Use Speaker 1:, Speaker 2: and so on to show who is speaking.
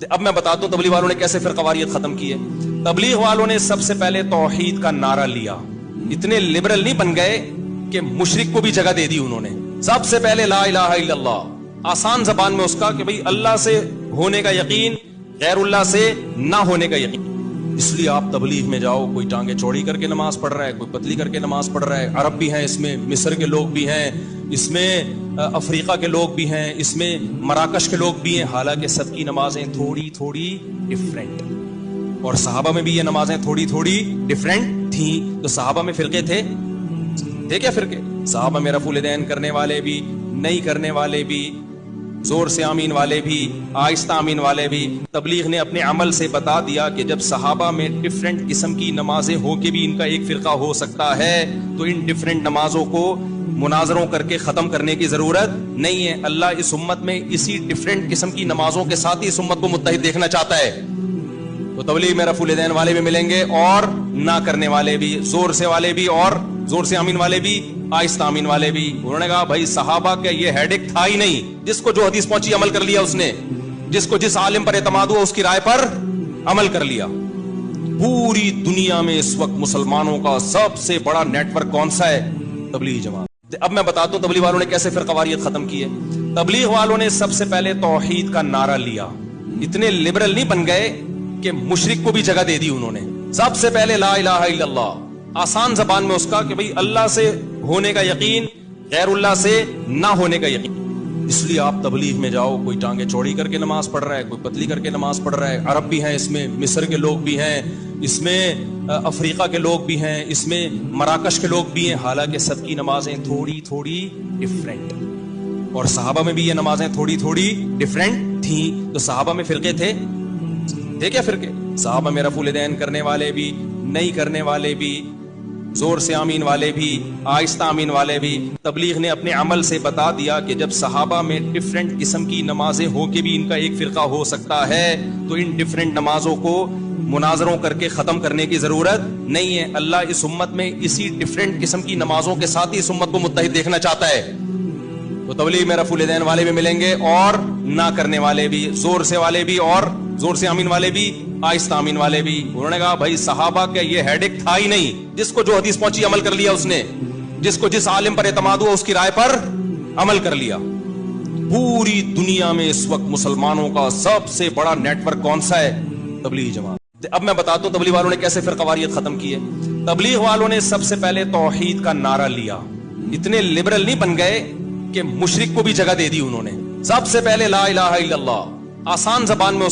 Speaker 1: اب میں بتاتا ہوں تبلیغ والوں نے کیسے فرقواریت ختم کی ہے۔ تبلیغ والوں نے سب سے پہلے توحید کا نعرہ لیا، اتنے لبرل نہیں بن گئے کہ مشرک کو بھی جگہ دے دی انہوں نے۔ سب سے پہلے لا الہ الا اللہ، آسان زبان میں اس کا کہ بھئی اللہ سے ہونے کا یقین، غیر اللہ سے نہ ہونے کا یقین۔ اس لیے آپ تبلیغ میں جاؤ، کوئی ٹانگیں چوڑی کر کے نماز پڑھ رہا ہے، کوئی پتلی کر کے نماز پڑھ رہا ہے، عرب بھی ہیں اس میں، مصر کے لوگ بھی ہیں اس میں، افریقہ کے لوگ بھی ہیں اس میں، مراکش کے لوگ بھی ہیں، حالانکہ سب کی نمازیں تھوڑی تھوڑی ڈیفرنٹ، اور صحابہ میں بھی یہ نمازیں تھوڑی تھوڑی ڈیفرنٹ تھیں۔ تو صحابہ میں فرقے تھے کیا فرقے؟ صحابہ میں رفع الیدین کرنے والے بھی، نہیں کرنے والے بھی، زور سے آمین والے بھی، آہستہ آمین والے بھی۔ تبلیغ نے اپنے عمل سے بتا دیا کہ جب صحابہ میں ڈیفرنٹ قسم کی نمازیں ہو کے بھی ان کا ایک فرقہ ہو سکتا ہے، تو ان ڈیفرنٹ نمازوں کو مناظروں کر کے ختم کرنے کی ضرورت نہیں ہے۔ اللہ اس امت میں اسی ڈیفرنٹ قسم کی نمازوں کے ساتھ ہی اس امت کو متحد دیکھنا چاہتا ہے۔ تو تبلیغ میں رفع الیدین والے بھی ملیں گے اور نہ کرنے والے بھی، زور سے والے بھی اور زور سے آمین والے بھی، آہستہ آمین والے بھی۔ انہوں نے کہا بھائی صحابہ کا یہ ہیڈک تھا ہی نہیں، جس کو جو حدیث پہنچی عمل کر لیا اس نے، جس کو جس عالم پر اعتماد ہوا اس کی رائے پر عمل کر لیا۔ پوری دنیا میں اس وقت مسلمانوں کا سب سے بڑا نیٹ ورک کون سا ہے؟ تبلیغ جماعت۔ اب میں بتاتا ہوں تبلیغ والوں نے کیسے فرقواریت ختم کی ہے۔ تبلیغ والوں نے سب سے پہلے توحید کا نعرہ لیا، اتنے لبرل نہیں بن گئے کہ مشرک کو بھی جگہ دے دی انہوں نے۔ سب سے پہلے لا الہ الا اللہ، آسان زبان میں اس کا کہ بھئی اللہ سے ہونے کا یقین، غیر اللہ سے نہ ہونے کا یقین۔ اس لیے آپ تبلیغ میں جاؤ، کوئی ٹانگیں چوڑی کر کے نماز پڑھ رہا ہے، کوئی پتلی کر کے نماز پڑھ رہا ہے، عرب بھی ہیں اس میں، مصر کے لوگ بھی ہیں اس میں، افریقہ کے لوگ بھی ہیں اس میں، مراکش کے لوگ بھی ہیں، حالانکہ سب کی نمازیں تھوڑی تھوڑی ڈیفرنٹ، اور صحابہ میں بھی یہ نمازیں تھوڑی تھوڑی ڈیفرنٹ تھیں۔ تو صحابہ میں فرقے تھے کیا فرقے؟ صحابہ میں رفع الیدین کرنے والے بھی، نہیں کرنے والے بھی، زور سے آمین والے بھی، آہستہ آمین والے بھی۔ تبلیغ نے اپنے عمل سے بتا دیا کہ جب صحابہ میں ڈیفرنٹ قسم کی نمازیں ہو کے بھی ان کا ایک فرقہ ہو سکتا ہے، تو ان ڈیفرنٹ نمازوں کو مناظروں کر کے ختم کرنے کی ضرورت نہیں ہے۔ اللہ اس امت میں اسی ڈیفرنٹ قسم کی نمازوں کے ساتھ ہی اس امت کو متحد دیکھنا چاہتا ہے۔ تو تبلیغ میں رفع الیدین والے بھی ملیں گے اور نہ کرنے والے بھی، زور سے والے بھی اور زور سے آمین والے بھی، آہستہ آمین والے بھی۔ انہوں نے کہا بھائی صحابہ کا یہ ہیڈک تھا ہی نہیں، جس کو جو حدیث پہنچی عمل کر لیا اس نے، جس کو جس عالم پر اعتماد ہوا اس کی رائے پر عمل کر لیا۔ پوری دنیا میں اس وقت مسلمانوں کا سب سے بڑا نیٹ ورک کون سا ہے؟ تبلیغ جماعت۔ اب میں بتاتا ہوں تبلیغ والوں نے کیسے فرقواریت ختم کی ہے۔ تبلیغ والوں نے سب سے پہلے توحید کا نعرہ لیا، اتنے لبرل نہیں بن گئے کہ مشرک کو بھی جگہ دے دی انہوں نے۔ سب سے پہلے لا الہ الا اللہ، آسان زبان میں